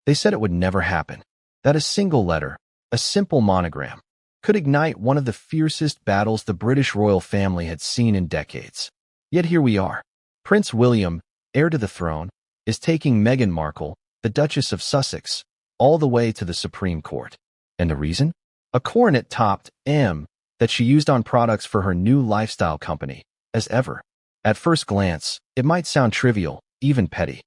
They said it would never happen, that a single letter, a simple monogram, could ignite one of the fiercest battles the British royal family had seen in decades. Yet here we are. Prince William, heir to the throne, is taking Meghan Markle, the Duchess of Sussex, all the way to the Supreme Court. And the reason? A coronet-topped M that she used on products for her new lifestyle company, as ever. At first glance, it might sound trivial, even petty.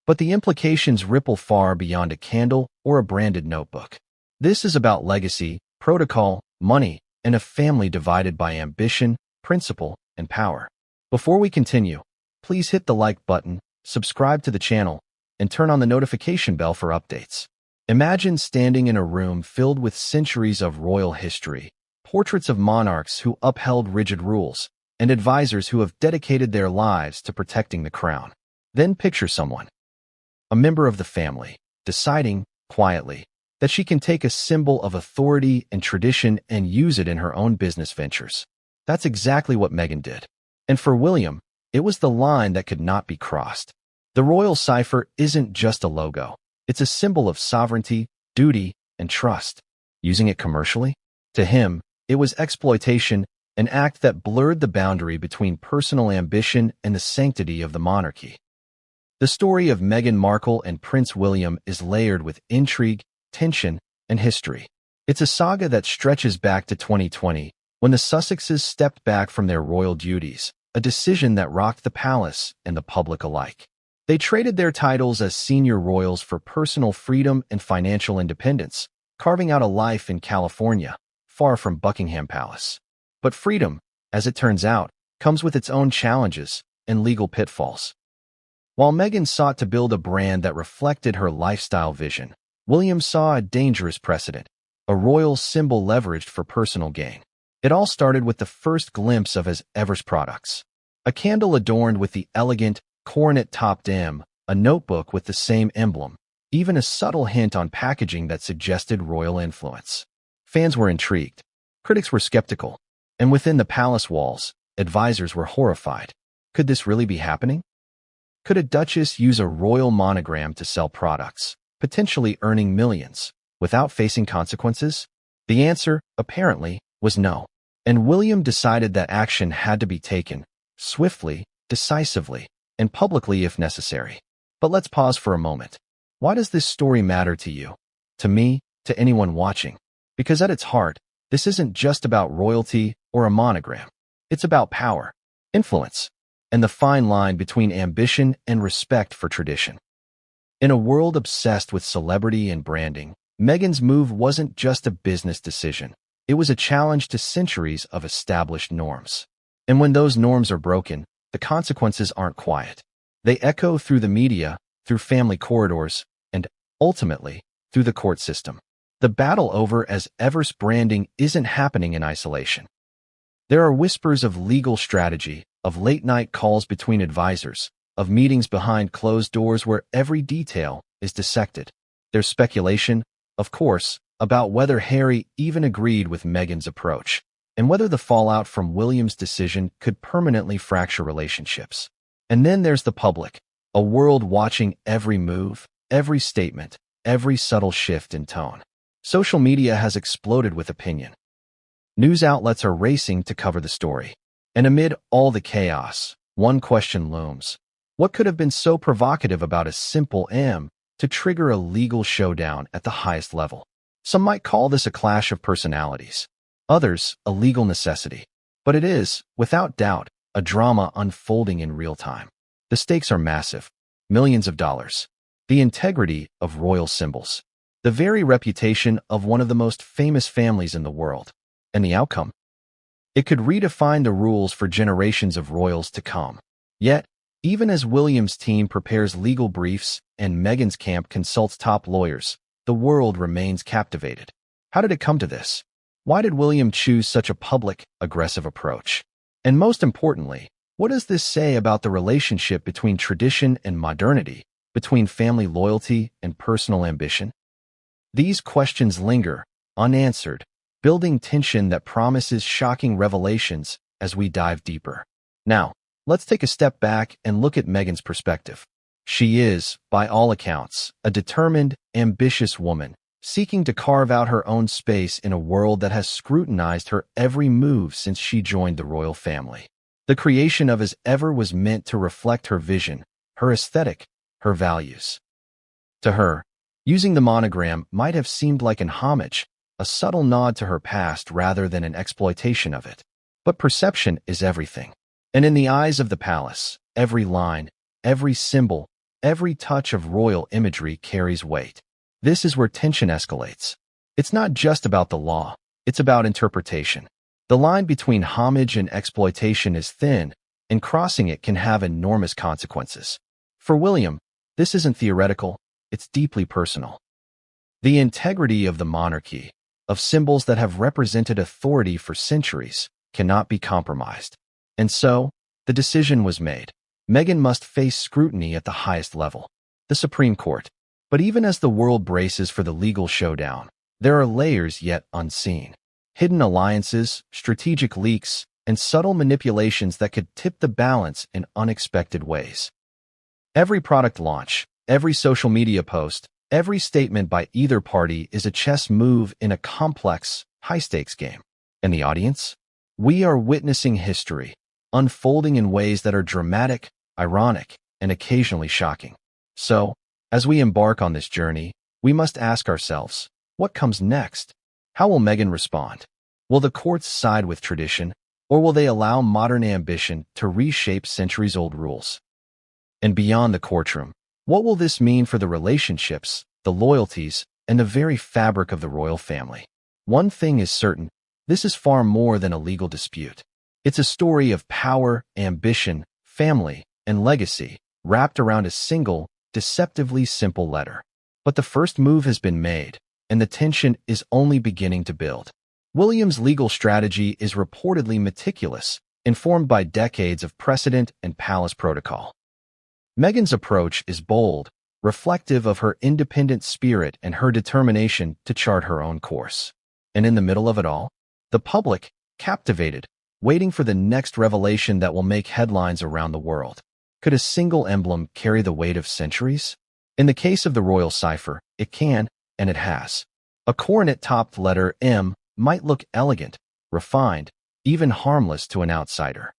But the implications ripple far beyond a candle or a branded notebook. This is about legacy, protocol, money, and a family divided by ambition, principle, and power. Before we continue, please hit the like button, subscribe to the channel, and turn on the notification bell for updates. Imagine standing in a room filled with centuries of royal history, portraits of monarchs who upheld rigid rules, and advisors who have dedicated their lives to protecting the crown. Then picture someone, a member of the family, deciding, quietly, that she can take a symbol of authority and tradition and use it in her own business ventures. That's exactly what Meghan did. And for William, it was the line that could not be crossed. The royal cipher isn't just a logo. It's a symbol of sovereignty, duty, and trust. Using it commercially? To him, it was exploitation, an act that blurred the boundary between personal ambition and the sanctity of the monarchy. The story of Meghan Markle and Prince William is layered with intrigue, tension, and history. It's a saga that stretches back to 2020, when the Sussexes stepped back from their royal duties, a decision that rocked the palace and the public alike. They traded their titles as senior royals for personal freedom and financial independence, carving out a life in California, far from Buckingham Palace. But freedom, as it turns out, comes with its own challenges and legal pitfalls. While Meghan sought to build a brand that reflected her lifestyle vision, William saw a dangerous precedent, a royal symbol leveraged for personal gain. It all started with the first glimpse of his Evers products. A candle adorned with the elegant, coronet-topped M, a notebook with the same emblem, even a subtle hint on packaging that suggested royal influence. Fans were intrigued. Critics were skeptical. And within the palace walls, advisors were horrified. Could this really be happening? Could a duchess use a royal monogram to sell products, potentially earning millions, without facing consequences? The answer, apparently, was no. And William decided that action had to be taken, swiftly, decisively, and publicly if necessary. But let's pause for a moment. Why does this story matter to you? To me, to anyone watching? Because at its heart, this isn't just about royalty or a monogram. It's about power, influence, and the fine line between ambition and respect for tradition. In a world obsessed with celebrity and branding, Meghan's move wasn't just a business decision. It was a challenge to centuries of established norms. And when those norms are broken, the consequences aren't quiet. They echo through the media, through family corridors, and, ultimately, through the court system. The battle over Evers branding isn't happening in isolation. There are whispers of legal strategy, of late-night calls between advisors, of meetings behind closed doors where every detail is dissected. There's speculation, of course, about whether Harry even agreed with Meghan's approach, and whether the fallout from William's decision could permanently fracture relationships. And then there's the public, a world watching every move, every statement, every subtle shift in tone. Social media has exploded with opinion. News outlets are racing to cover the story. And amid all the chaos, one question looms. What could have been so provocative about a simple M to trigger a legal showdown at the highest level? Some might call this a clash of personalities. Others, a legal necessity. But it is, without doubt, a drama unfolding in real time. The stakes are massive. Millions of dollars. The integrity of royal symbols. The very reputation of one of the most famous families in the world. And the outcome? It could redefine the rules for generations of royals to come. Yet, even as William's team prepares legal briefs and Meghan's camp consults top lawyers, the world remains captivated. How did it come to this? Why did William choose such a public, aggressive approach? And most importantly, what does this say about the relationship between tradition and modernity, between family loyalty and personal ambition? These questions linger, unanswered, building tension that promises shocking revelations as we dive deeper. Now, let's take a step back and look at Meghan's perspective. She is, by all accounts, a determined, ambitious woman, seeking to carve out her own space in a world that has scrutinized her every move since she joined the royal family. The creation of As Ever was meant to reflect her vision, her aesthetic, her values. To her, using the monogram might have seemed like an homage, a subtle nod to her past rather than an exploitation of it. But perception is everything. And in the eyes of the palace, every line, every symbol, every touch of royal imagery carries weight. This is where tension escalates. It's not just about the law, it's about interpretation. The line between homage and exploitation is thin, and crossing it can have enormous consequences. For William, this isn't theoretical, it's deeply personal. The integrity of the monarchy, of symbols that have represented authority for centuries, cannot be compromised. And so, the decision was made. Meghan must face scrutiny at the highest level, the Supreme Court. But even as the world braces for the legal showdown, there are layers yet unseen. Hidden alliances, strategic leaks, and subtle manipulations that could tip the balance in unexpected ways. Every product launch, every social media post, every statement by either party is a chess move in a complex, high-stakes game. And the audience? We are witnessing history, unfolding in ways that are dramatic, ironic, and occasionally shocking. So, as we embark on this journey, we must ask ourselves, what comes next? How will Meghan respond? Will the courts side with tradition, or will they allow modern ambition to reshape centuries-old rules? And beyond the courtroom, what will this mean for the relationships, the loyalties, and the very fabric of the royal family? One thing is certain, this is far more than a legal dispute. It's a story of power, ambition, family, and legacy, wrapped around a single, deceptively simple letter. But the first move has been made, and the tension is only beginning to build. William's legal strategy is reportedly meticulous, informed by decades of precedent and palace protocol. Meghan's approach is bold, reflective of her independent spirit and her determination to chart her own course. And in the middle of it all, the public, captivated, waiting for the next revelation that will make headlines around the world. Could a single emblem carry the weight of centuries? In the case of the royal cipher, it can, and it has. A coronet-topped letter M might look elegant, refined, even harmless to an outsider.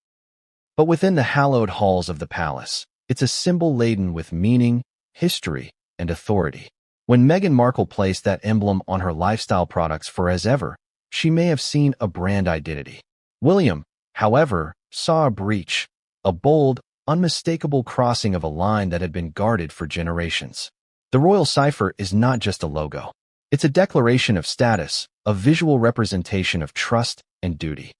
But within the hallowed halls of the palace, it's a symbol laden with meaning, history, and authority. When Meghan Markle placed that emblem on her lifestyle products for As Ever, she may have seen a brand identity. William, however, saw a breach, a bold, unmistakable crossing of a line that had been guarded for generations. The royal cipher is not just a logo. It's a declaration of status, a visual representation of trust and duty.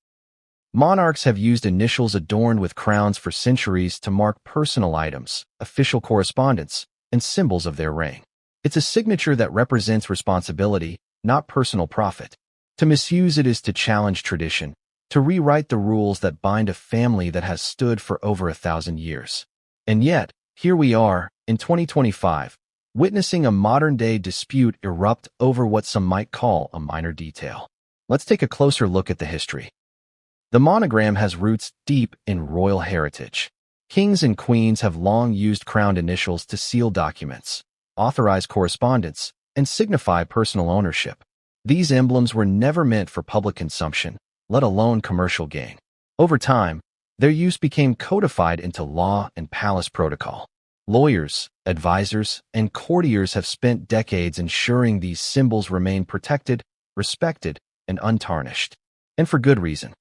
Monarchs have used initials adorned with crowns for centuries to mark personal items, official correspondence, and symbols of their reign. It's a signature that represents responsibility, not personal profit. To misuse it is to challenge tradition, to rewrite the rules that bind a family that has stood for over 1,000 years. And yet, here we are, in 2025, witnessing a modern-day dispute erupt over what some might call a minor detail. Let's take a closer look at the history. The monogram has roots deep in royal heritage. Kings and queens have long used crowned initials to seal documents, authorize correspondence, and signify personal ownership. These emblems were never meant for public consumption, let alone commercial gain. Over time, their use became codified into law and palace protocol. Lawyers, advisors, and courtiers have spent decades ensuring these symbols remain protected, respected, and untarnished. And for good reason.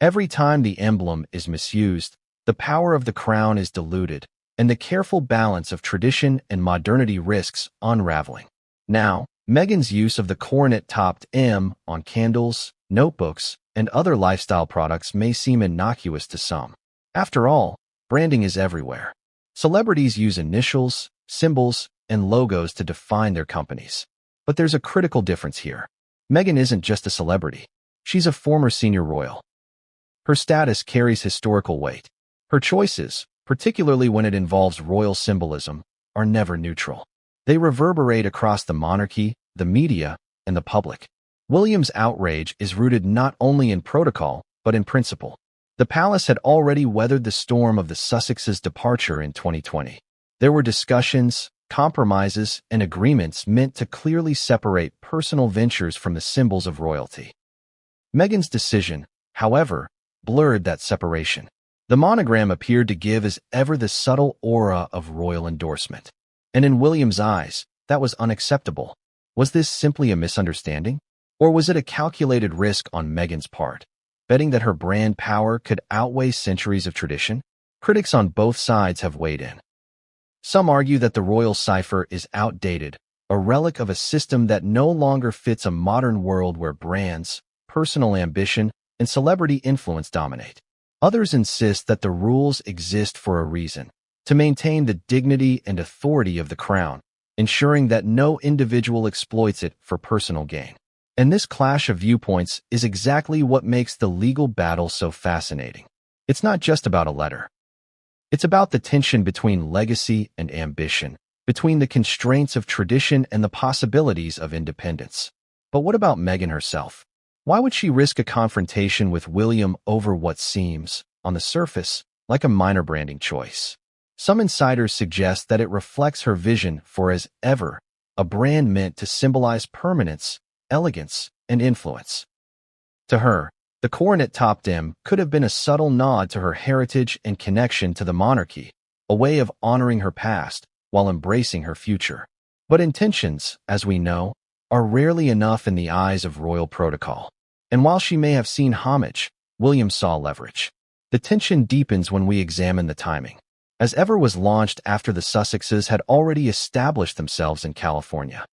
Every time the emblem is misused, the power of the crown is diluted, and the careful balance of tradition and modernity risks unraveling. Now, Meghan's use of the coronet-topped M on candles, notebooks, and other lifestyle products may seem innocuous to some. After all, branding is everywhere. Celebrities use initials, symbols, and logos to define their companies. But there's a critical difference here. Meghan isn't just a celebrity. She's a former senior royal. Her status carries historical weight. Her choices, particularly when it involves royal symbolism, are never neutral. They reverberate across the monarchy, the media, and the public. William's outrage is rooted not only in protocol, but in principle. The palace had already weathered the storm of the Sussexes' departure in 2020. There were discussions, compromises, and agreements meant to clearly separate personal ventures from the symbols of royalty. Meghan's decision, however, blurred that separation. The monogram appeared to give as ever the subtle aura of royal endorsement. And in William's eyes, that was unacceptable. Was this simply a misunderstanding? Or was it a calculated risk on Meghan's part, betting that her brand power could outweigh centuries of tradition? Critics on both sides have weighed in. Some argue that the royal cipher is outdated, a relic of a system that no longer fits a modern world where brands, personal ambition, and celebrity influence dominate. Others insist that the rules exist for a reason, to maintain the dignity and authority of the crown, ensuring that no individual exploits it for personal gain. And this clash of viewpoints is exactly what makes the legal battle so fascinating. It's not just about a letter. It's about the tension between legacy and ambition, between the constraints of tradition and the possibilities of independence. But what about Meghan herself? Why would she risk a confrontation with William over what seems, on the surface, like a minor branding choice? Some insiders suggest that it reflects her vision for, as ever, a brand meant to symbolize permanence, elegance, and influence. To her, the coronet topped M could have been a subtle nod to her heritage and connection to the monarchy, a way of honoring her past while embracing her future. But intentions, as we know, are rarely enough in the eyes of royal protocol. And while she may have seen homage, William saw leverage. The tension deepens when we examine the timing. As Ever was launched after the Sussexes had already established themselves in California.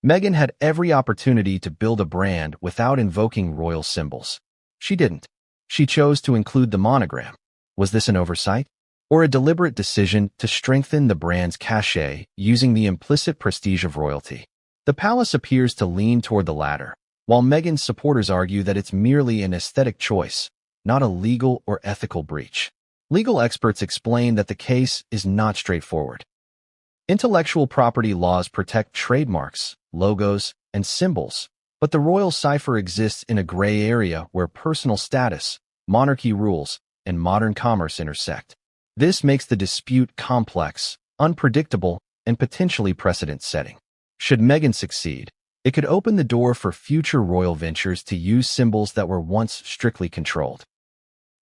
Meghan had every opportunity to build a brand without invoking royal symbols. She didn't. She chose to include the monogram. Was this an oversight? Or a deliberate decision to strengthen the brand's cachet using the implicit prestige of royalty? The palace appears to lean toward the latter, while Meghan's supporters argue that it's merely an aesthetic choice, not a legal or ethical breach. Legal experts explain that the case is not straightforward. Intellectual property laws protect trademarks, logos, and symbols, but the royal cipher exists in a gray area where personal status, monarchy rules, and modern commerce intersect. This makes the dispute complex, unpredictable, and potentially precedent-setting. Should Meghan succeed, it could open the door for future royal ventures to use symbols that were once strictly controlled.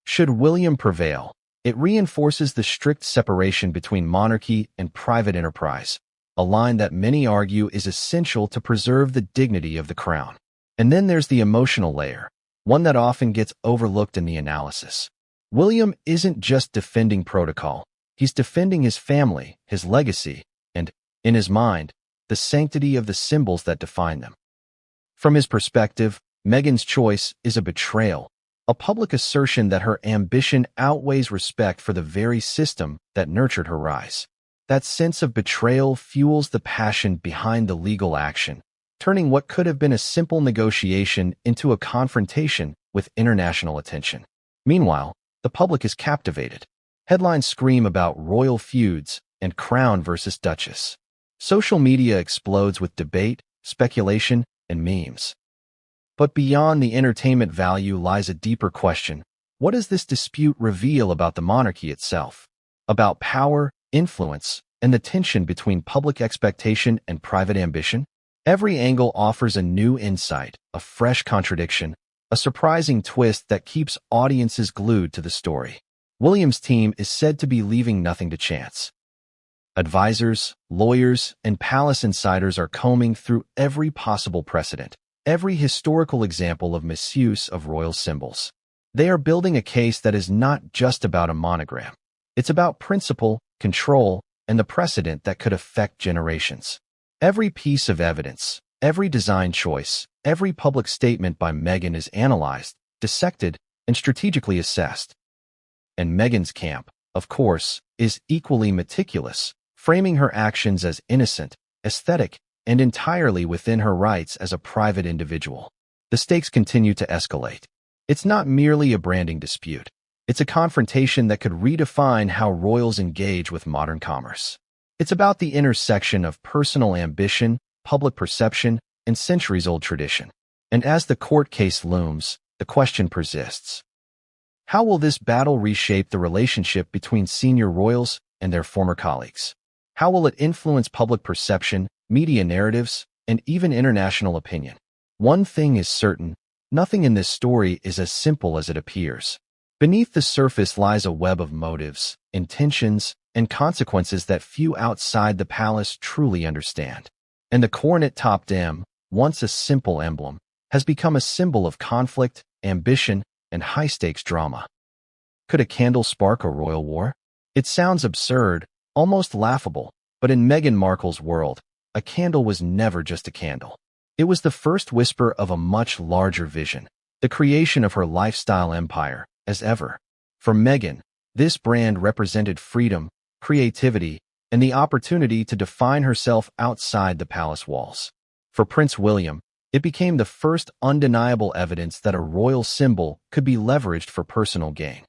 Should William prevail, it reinforces the strict separation between monarchy and private enterprise, a line that many argue is essential to preserve the dignity of the crown. And then there's the emotional layer, one that often gets overlooked in the analysis. William isn't just defending protocol, he's defending his family, his legacy, and, in his mind, the sanctity of the symbols that define them. From his perspective, Meghan's choice is a betrayal, a public assertion that her ambition outweighs respect for the very system that nurtured her rise. That sense of betrayal fuels the passion behind the legal action, turning what could have been a simple negotiation into a confrontation with international attention. Meanwhile, the public is captivated. Headlines scream about royal feuds and crown versus duchess. Social media explodes with debate, speculation, and memes. But beyond the entertainment value lies a deeper question. What does this dispute reveal about the monarchy itself? About power, influence, and the tension between public expectation and private ambition? Every angle offers a new insight, a fresh contradiction, a surprising twist that keeps audiences glued to the story. William's team is said to be leaving nothing to chance. Advisors, lawyers, and palace insiders are combing through every possible precedent, every historical example of misuse of royal symbols. They are building a case that is not just about a monogram. It's about principle, control, and the precedent that could affect generations. Every piece of evidence, every design choice, every public statement by Meghan is analyzed, dissected, and strategically assessed. And Meghan's camp, of course, is equally meticulous, framing her actions as innocent, aesthetic, and entirely within her rights as a private individual. The stakes continue to escalate. It's not merely a branding dispute. It's a confrontation that could redefine how royals engage with modern commerce. It's about the intersection of personal ambition, public perception, and centuries-old tradition. And as the court case looms, the question persists. How will this battle reshape the relationship between senior royals and their former colleagues? How will it influence public perception, media narratives, and even international opinion? One thing is certain, nothing in this story is as simple as it appears. Beneath the surface lies a web of motives, intentions, and consequences that few outside the palace truly understand. And the coronet-topped M, once a simple emblem, has become a symbol of conflict, ambition, and high-stakes drama. Could a candle spark a royal war? It sounds absurd, almost laughable, but in Meghan Markle's world, a candle was never just a candle. It was the first whisper of a much larger vision, the creation of her lifestyle empire, as ever. For Meghan, this brand represented freedom, creativity, and the opportunity to define herself outside the palace walls. For Prince William, it became the first undeniable evidence that a royal symbol could be leveraged for personal gain.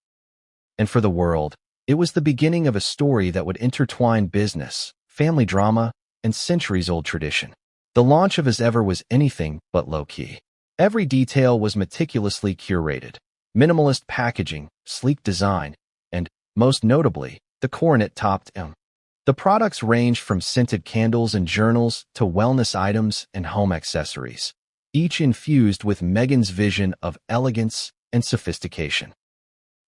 And for the world, it was the beginning of a story that would intertwine business, family drama, and centuries-old tradition. The launch of As Ever was anything but low-key. Every detail was meticulously curated. Minimalist packaging, sleek design, and, most notably, the coronet-topped M. The products ranged from scented candles and journals to wellness items and home accessories, each infused with Meghan's vision of elegance and sophistication.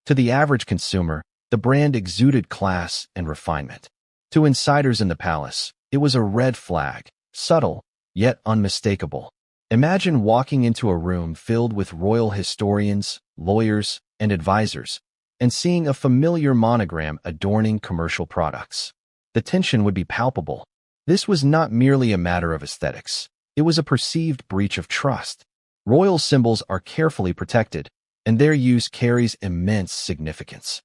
To the average consumer, the brand exuded class and refinement. To insiders in the palace, it was a red flag, subtle, yet unmistakable. Imagine walking into a room filled with royal historians, lawyers, and advisors, and seeing a familiar monogram adorning commercial products. The tension would be palpable. This was not merely a matter of aesthetics. It was a perceived breach of trust. Royal symbols are carefully protected, and their use carries immense significance.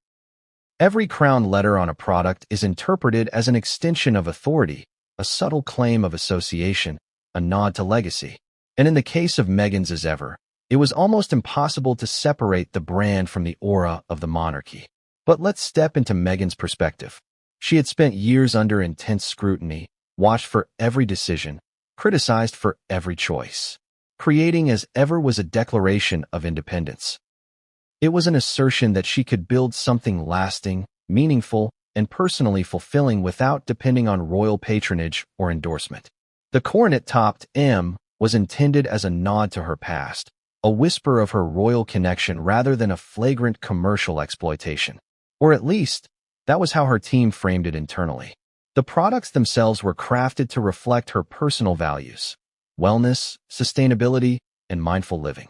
Every crown letter on a product is interpreted as an extension of authority, a subtle claim of association, a nod to legacy. And in the case of Meghan's As Ever, it was almost impossible to separate the brand from the aura of the monarchy. But let's step into Meghan's perspective. She had spent years under intense scrutiny, watched for every decision, criticized for every choice. Creating As Ever was a declaration of independence. It was an assertion that she could build something lasting, meaningful, and personally fulfilling without depending on royal patronage or endorsement. The coronet-topped M was intended as a nod to her past, a whisper of her royal connection rather than a flagrant commercial exploitation. Or at least, that was how her team framed it internally. The products themselves were crafted to reflect her personal values: wellness, sustainability, and mindful living.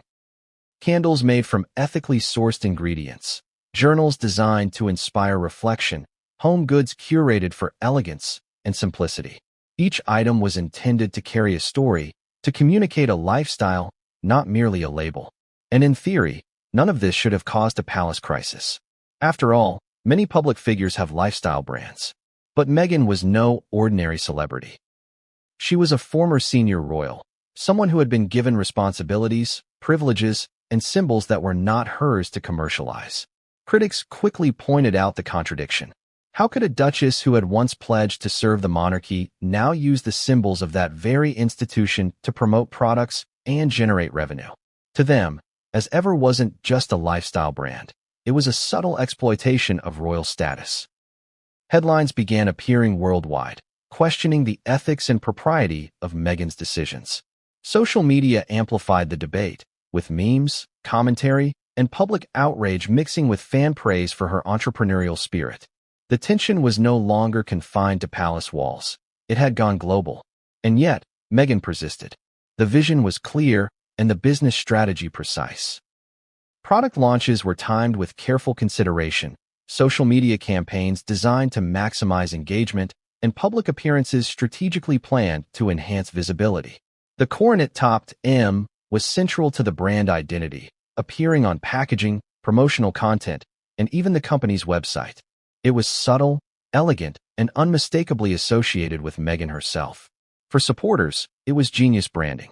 Candles made from ethically sourced ingredients, journals designed to inspire reflection, home goods curated for elegance and simplicity. Each item was intended to carry a story, to communicate a lifestyle, not merely a label. And in theory, none of this should have caused a palace crisis. After all, many public figures have lifestyle brands. But Meghan was no ordinary celebrity. She was a former senior royal, someone who had been given responsibilities, privileges, and symbols that were not hers to commercialize. Critics quickly pointed out the contradiction. How could a duchess who had once pledged to serve the monarchy now use the symbols of that very institution to promote products and generate revenue? To them, As Ever wasn't just a lifestyle brand. It was a subtle exploitation of royal status. Headlines began appearing worldwide, questioning the ethics and propriety of Meghan's decisions. Social media amplified the debate, with memes, commentary, and public outrage mixing with fan praise for her entrepreneurial spirit. The tension was no longer confined to palace walls. It had gone global. And yet, Meghan persisted. The vision was clear and the business strategy precise. Product launches were timed with careful consideration, social media campaigns designed to maximize engagement, and public appearances strategically planned to enhance visibility. The coronet-topped M was central to the brand identity, appearing on packaging, promotional content, and even the company's website. It was subtle, elegant, and unmistakably associated with Meghan herself. For supporters, it was genius branding.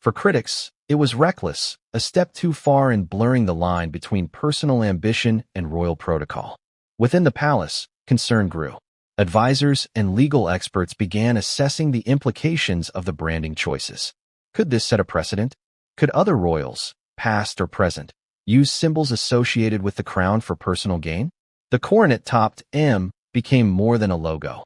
For critics, it was reckless, a step too far in blurring the line between personal ambition and royal protocol. Within the palace, concern grew. Advisors and legal experts began assessing the implications of the branding choices. Could this set a precedent? Could other royals, past or present, use symbols associated with the crown for personal gain? The coronet-topped M became more than a logo.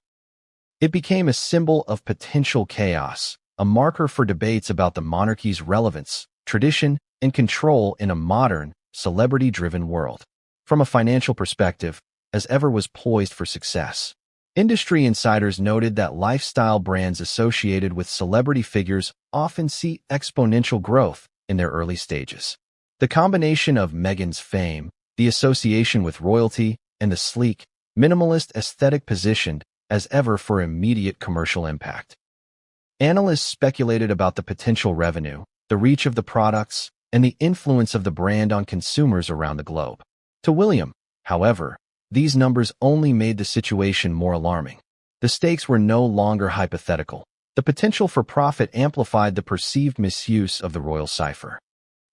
It became a symbol of potential chaos, a marker for debates about the monarchy's relevance, tradition, and control in a modern, celebrity-driven world. From a financial perspective, as ever was poised for success. Industry insiders noted that lifestyle brands associated with celebrity figures often see exponential growth in their early stages. The combination of Meghan's fame, the association with royalty, and the sleek, minimalist aesthetic positioned as ever for immediate commercial impact. Analysts speculated about the potential revenue, the reach of the products, and the influence of the brand on consumers around the globe. To William, however, these numbers only made the situation more alarming. The stakes were no longer hypothetical. The potential for profit amplified the perceived misuse of the royal cipher.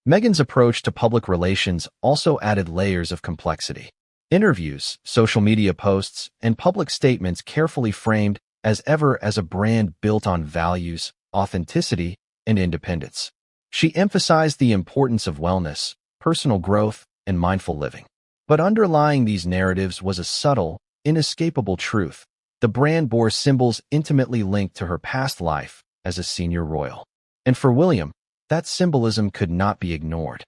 Meghan's approach to public relations also added layers of complexity. Interviews, social media posts, and public statements carefully framed as ever as a brand built on values, authenticity, and independence. She emphasized the importance of wellness, personal growth, and mindful living. But underlying these narratives was a subtle, inescapable truth. The brand bore symbols intimately linked to her past life as a senior royal. And for William, that symbolism could not be ignored.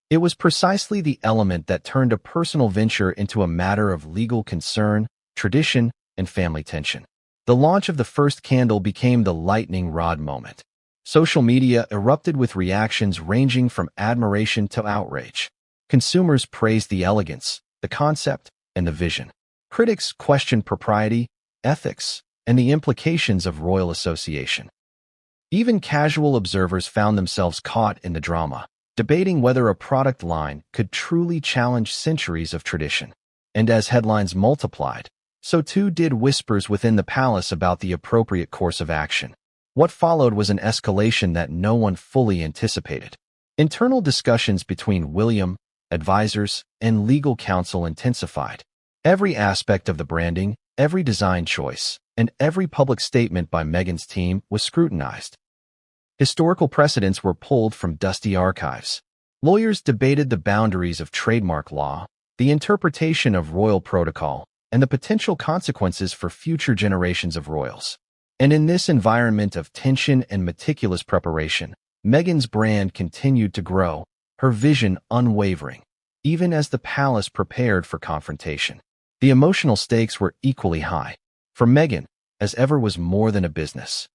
It was precisely the element that turned a personal venture into a matter of legal concern, tradition, and family tension. The launch of the first candle became the lightning rod moment. Social media erupted with reactions ranging from admiration to outrage. Consumers praised the elegance, the concept, and the vision. Critics questioned propriety, ethics, and the implications of royal association. Even casual observers found themselves caught in the drama, debating whether a product line could truly challenge centuries of tradition. And as headlines multiplied, so too did whispers within the palace about the appropriate course of action. What followed was an escalation that no one fully anticipated. Internal discussions between William, advisors, and legal counsel intensified. Every aspect of the branding, every design choice, and every public statement by Meghan's team was scrutinized. Historical precedents were pulled from dusty archives. Lawyers debated the boundaries of trademark law, the interpretation of royal protocol, and the potential consequences for future generations of royals. And in this environment of tension and meticulous preparation, Meghan's brand continued to grow, her vision unwavering, even as the palace prepared for confrontation. The emotional stakes were equally high. For Meghan, as ever was more than a business.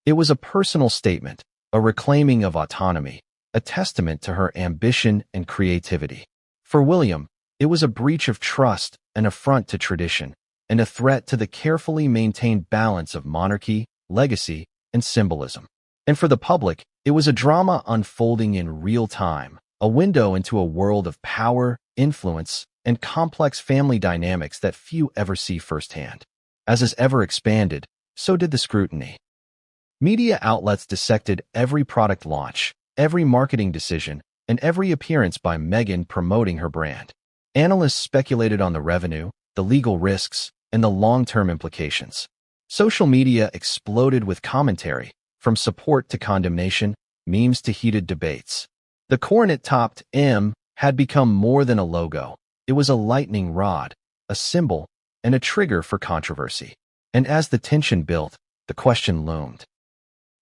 It was a personal statement, a reclaiming of autonomy, a testament to her ambition and creativity. For William, it was a breach of trust, an affront to tradition, and a threat to the carefully maintained balance of monarchy, legacy, and symbolism. And for the public, it was a drama unfolding in real time, a window into a world of power, influence, and complex family dynamics that few ever see firsthand. As is ever expanded, so did the scrutiny. Media outlets dissected every product launch, every marketing decision, and every appearance by Meghan promoting her brand. Analysts speculated on the revenue, the legal risks, and the long-term implications. Social media exploded with commentary, from support to condemnation, memes to heated debates. The coronet-topped M had become more than a logo. It was a lightning rod, a symbol, and a trigger for controversy. And as the tension built, the question loomed.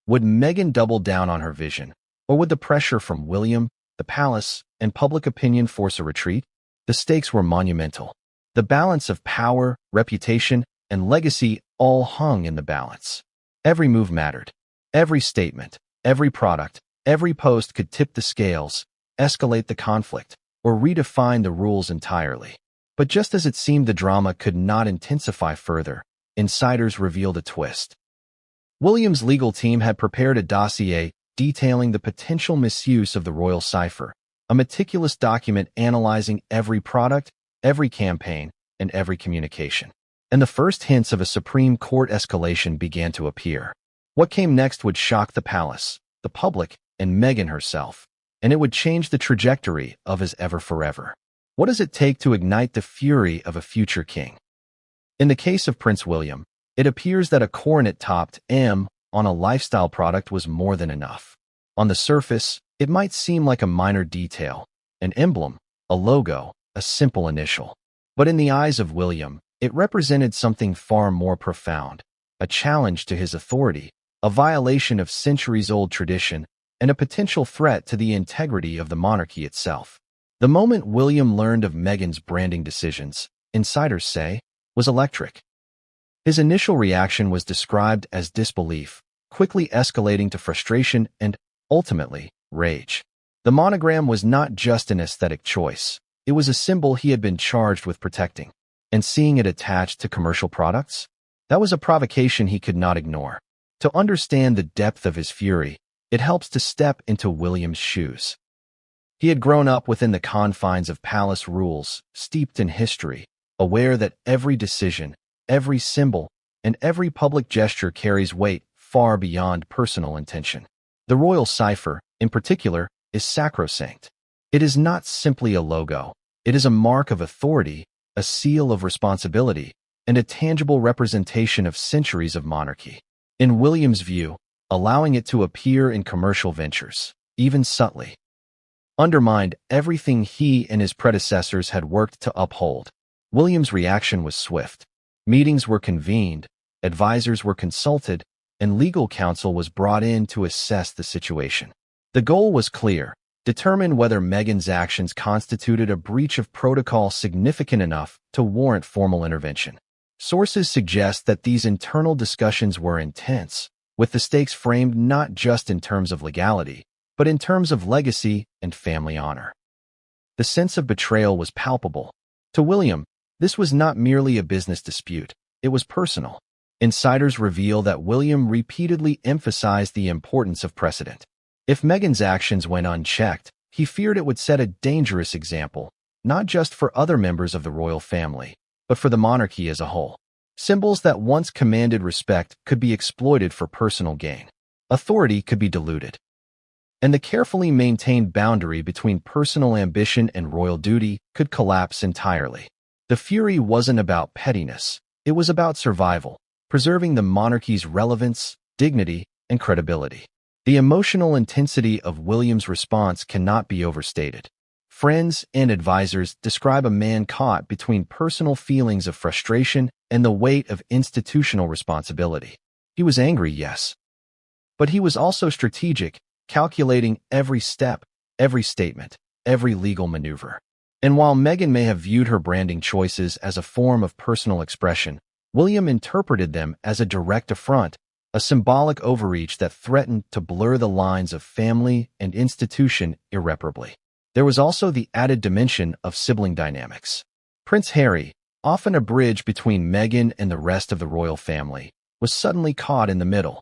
Would Meghan double down on her vision, or would the pressure from William, the palace, and public opinion force a retreat? The stakes were monumental. The balance of power, reputation, and legacy all hung in the balance. Every move mattered. Every statement, every product, every post could tip the scales, escalate the conflict, or redefine the rules entirely. But just as it seemed the drama could not intensify further, insiders revealed a twist. William's legal team had prepared a dossier detailing the potential misuse of the royal cipher, a meticulous document analyzing every product, every campaign, and every communication. And the first hints of a Supreme Court escalation began to appear. What came next would shock the palace, the public, and Meghan herself, and it would change the trajectory of As Ever Forever. What does it take to ignite the fury of a future king? In the case of Prince William, it appears that a coronet-topped M on a lifestyle product was more than enough. On the surface, it might seem like a minor detail, an emblem, a logo, a simple initial. But in the eyes of William, it represented something far more profound, a challenge to his authority, a violation of centuries-old tradition, and a potential threat to the integrity of the monarchy itself. The moment William learned of Meghan's branding decisions, insiders say, was electric. His initial reaction was described as disbelief, quickly escalating to frustration and, ultimately, rage. The monogram was not just an aesthetic choice. It was a symbol he had been charged with protecting. And seeing it attached to commercial products? That was a provocation he could not ignore. To understand the depth of his fury, it helps to step into William's shoes. He had grown up within the confines of palace rules, steeped in history, aware that every decision, every symbol, and every public gesture carries weight far beyond personal intention. The royal cipher, in particular, is sacrosanct. It is not simply a logo. It is a mark of authority, a seal of responsibility, and a tangible representation of centuries of monarchy. In William's view, allowing it to appear in commercial ventures, even subtly, undermined everything he and his predecessors had worked to uphold. William's reaction was swift. Meetings were convened, advisors were consulted, and legal counsel was brought in to assess the situation. The goal was clear: determine whether Meghan's actions constituted a breach of protocol significant enough to warrant formal intervention. Sources suggest that these internal discussions were intense, with the stakes framed not just in terms of legality, but in terms of legacy and family honor. The sense of betrayal was palpable. To William, this was not merely a business dispute, it was personal. Insiders reveal that William repeatedly emphasized the importance of precedent. If Meghan's actions went unchecked, he feared it would set a dangerous example, not just for other members of the royal family, but for the monarchy as a whole. Symbols that once commanded respect could be exploited for personal gain. Authority could be diluted. And the carefully maintained boundary between personal ambition and royal duty could collapse entirely. The fury wasn't about pettiness. It was about survival, preserving the monarchy's relevance, dignity, and credibility. The emotional intensity of William's response cannot be overstated. Friends and advisors describe a man caught between personal feelings of frustration and the weight of institutional responsibility. He was angry, yes, but he was also strategic, calculating every step, every statement, every legal maneuver. And while Meghan may have viewed her branding choices as a form of personal expression, William interpreted them as a direct affront, a symbolic overreach that threatened to blur the lines of family and institution irreparably. There was also the added dimension of sibling dynamics. Prince Harry, often a bridge between Meghan and the rest of the royal family, was suddenly caught in the middle.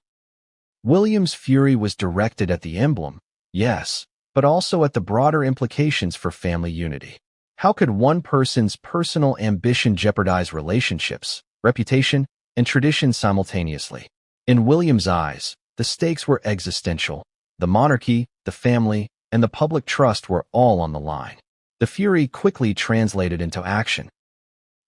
William's fury was directed at the emblem, yes, but also at the broader implications for family unity. How could one person's personal ambition jeopardize relationships, reputation, and tradition simultaneously? In William's eyes, the stakes were existential. The monarchy, the family, and the public trust were all on the line. The fury quickly translated into action.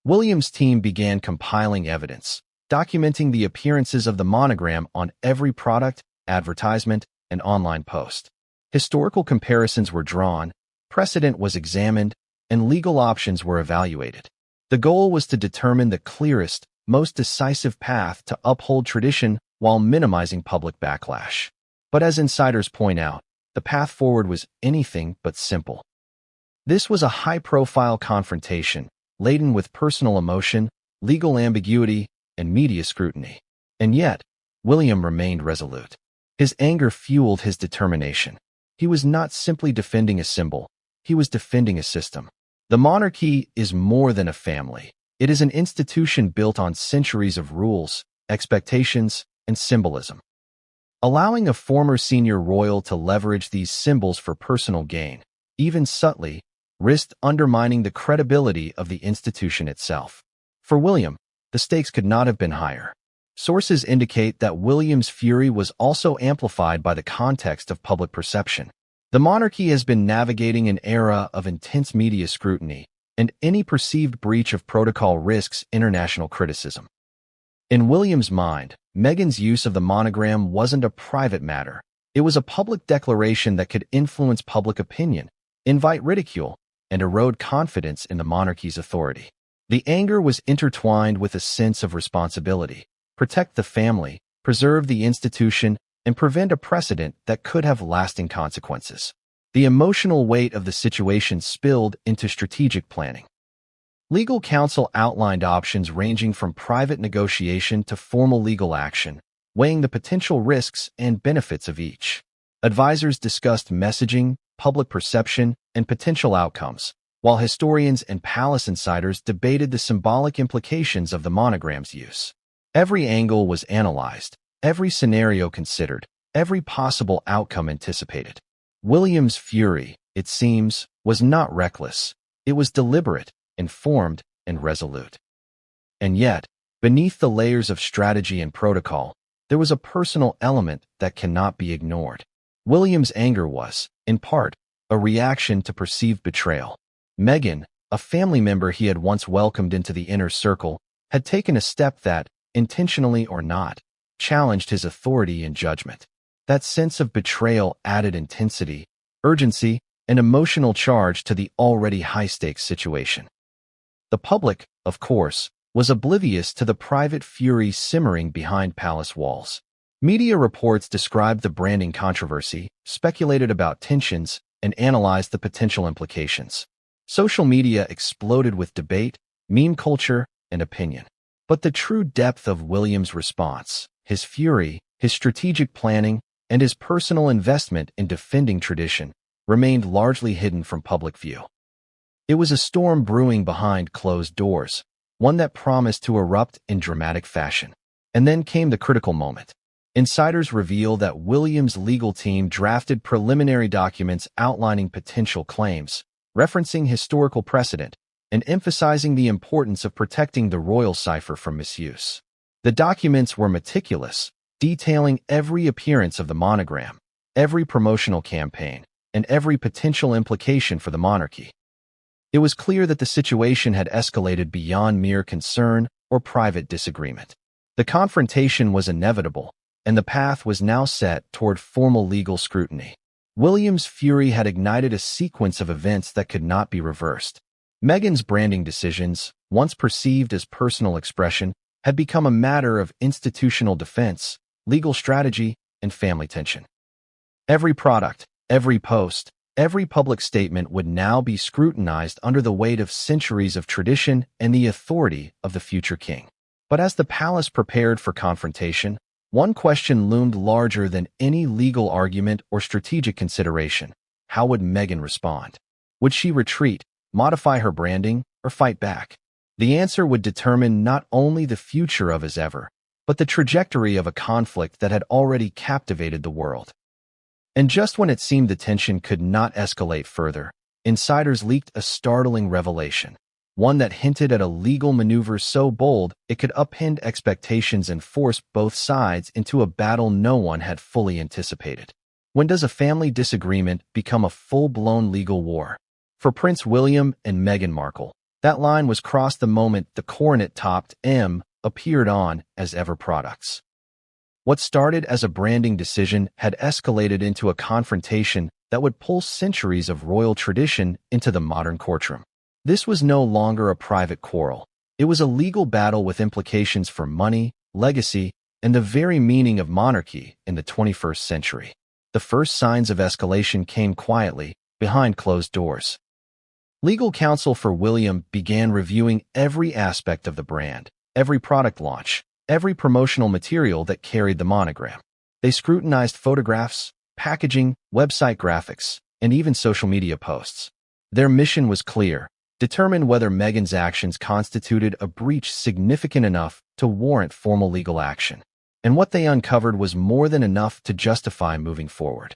William's team began compiling evidence, documenting the appearances of the monogram on every product, advertisement, and online post. Historical comparisons were drawn, precedent was examined, and legal options were evaluated. The goal was to determine the clearest, most decisive path to uphold tradition while minimizing public backlash. But as insiders point out, the path forward was anything but simple. This was a high-profile confrontation, laden with personal emotion, legal ambiguity, and media scrutiny. And yet, William remained resolute. His anger fueled his determination. He was not simply defending a symbol, he was defending a system. The monarchy is more than a family. It is an institution built on centuries of rules, expectations, and symbolism. Allowing a former senior royal to leverage these symbols for personal gain, even subtly, risked undermining the credibility of the institution itself. For William, the stakes could not have been higher. Sources indicate that William's fury was also amplified by the context of public perception. The monarchy has been navigating an era of intense media scrutiny, and any perceived breach of protocol risks international criticism. In William's mind, Meghan's use of the monogram wasn't a private matter. It was a public declaration that could influence public opinion, invite ridicule, and erode confidence in the monarchy's authority. The anger was intertwined with a sense of responsibility. protect the family, preserve the institution, and prevent a precedent that could have lasting consequences. The emotional weight of the situation spilled into strategic planning. Legal counsel outlined options ranging from private negotiation to formal legal action, weighing the potential risks and benefits of each. Advisors discussed messaging, public perception, and potential outcomes, while historians and palace insiders debated the symbolic implications of the monogram's use. Every angle was analyzed, every scenario considered, every possible outcome anticipated. William's fury, it seems, was not reckless. It was deliberate, informed, and resolute. And yet, beneath the layers of strategy and protocol, there was a personal element that cannot be ignored. William's anger was, in part, a reaction to perceived betrayal. Meghan, a family member he had once welcomed into the inner circle, had taken a step that, intentionally or not, challenged his authority and judgment. That sense of betrayal added intensity, urgency, and emotional charge to the already high-stakes situation. The public, of course, was oblivious to the private fury simmering behind palace walls. Media reports described the branding controversy, speculated about tensions, and analyzed the potential implications. Social media exploded with debate, meme culture, and opinion. But the true depth of William's response, his fury, his strategic planning, and his personal investment in defending tradition, remained largely hidden from public view. It was a storm brewing behind closed doors, one that promised to erupt in dramatic fashion. And then came the critical moment. Insiders reveal that William's legal team drafted preliminary documents outlining potential claims, referencing historical precedent, and emphasizing the importance of protecting the royal cipher from misuse. The documents were meticulous, detailing every appearance of the monogram, every promotional campaign, and every potential implication for the monarchy. It was clear that the situation had escalated beyond mere concern or private disagreement. The confrontation was inevitable, and the path was now set toward formal legal scrutiny. William's fury had ignited a sequence of events that could not be reversed. Meghan's branding decisions, once perceived as personal expression, had become a matter of institutional defense, legal strategy, and family tension. Every product, every post, every public statement would now be scrutinized under the weight of centuries of tradition and the authority of the future king. But as the palace prepared for confrontation, one question loomed larger than any legal argument or strategic consideration. How would Meghan respond? Would she retreat, modify her branding, or fight back? The answer would determine not only the future of as ever, but the trajectory of a conflict that had already captivated the world. And just when it seemed the tension could not escalate further, insiders leaked a startling revelation, one that hinted at a legal maneuver so bold it could upend expectations and force both sides into a battle no one had fully anticipated. When does a family disagreement become a full-blown legal war? For Prince William and Meghan Markle, that line was crossed the moment the coronet-topped M appeared on as ever products. What started as a branding decision had escalated into a confrontation that would pull centuries of royal tradition into the modern courtroom. This was no longer a private quarrel. It was a legal battle with implications for money, legacy, and the very meaning of monarchy in the 21st century. The first signs of escalation came quietly, behind closed doors. Legal counsel for William began reviewing every aspect of the brand, every product launch, every promotional material that carried the monogram. They scrutinized photographs, packaging, website graphics, and even social media posts. Their mission was clear: determine whether Meghan's actions constituted a breach significant enough to warrant formal legal action. And what they uncovered was more than enough to justify moving forward.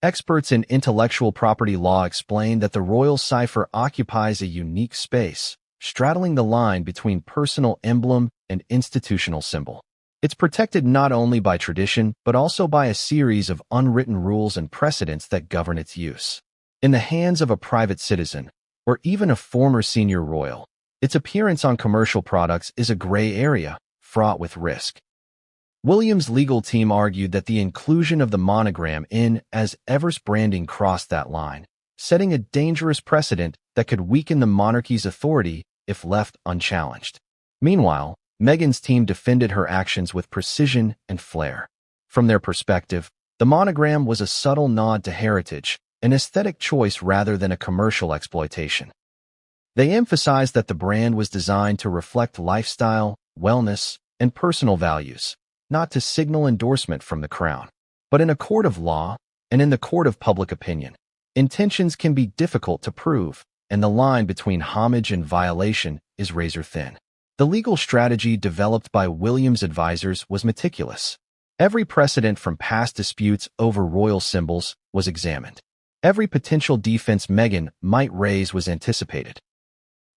Experts in intellectual property law explain that the royal cipher occupies a unique space, straddling the line between personal emblem and institutional symbol. It's protected not only by tradition, but also by a series of unwritten rules and precedents that govern its use. In the hands of a private citizen, or even a former senior royal, its appearance on commercial products is a gray area, fraught with risk. William's legal team argued that the inclusion of the monogram in as ever's branding crossed that line, setting a dangerous precedent that could weaken the monarchy's authority if left unchallenged. Meanwhile, Meghan's team defended her actions with precision and flair. From their perspective, the monogram was a subtle nod to heritage, an aesthetic choice rather than a commercial exploitation. They emphasized that the brand was designed to reflect lifestyle, wellness, and personal values, not to signal endorsement from the crown. But in a court of law, and in the court of public opinion, intentions can be difficult to prove, and the line between homage and violation is razor thin. The legal strategy developed by William's advisors was meticulous. Every precedent from past disputes over royal symbols was examined. Every potential defense Meghan might raise was anticipated.